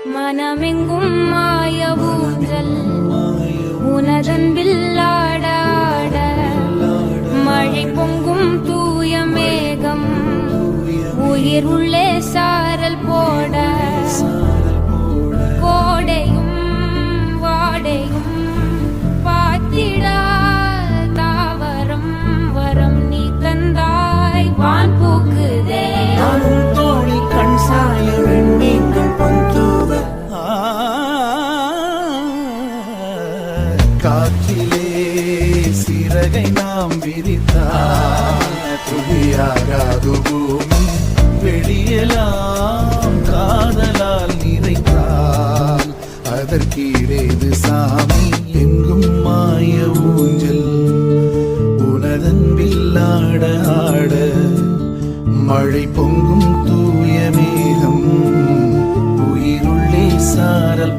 மனமெங்கும் மாய ஊஞ்சல் உனதன்பில் ஆட ஆட மழை பொங்கும் தூய மேகம் உயிர் உள்ளே சாரல் போட கோடையும் வாடையும் பாத்திடா தாவரம் வரம் நீ தந்தாய் வான் பூக்குதே தோழி கண் சாய வெண்ணீங்கள் பொந்தூவ காற்றிலே சிறகை நாம் விரித்தால் துளியாகாது பூமி வெளியெல்லாம் காதலால் நிறைத்தால் அதற்கீடேது சாமி எங்கும் மாய ஊஞ்சல் உனதன்பில் ஆட ஆட மழை பொங்கும் தூய மேகம் உயிருள்ளே சாரல்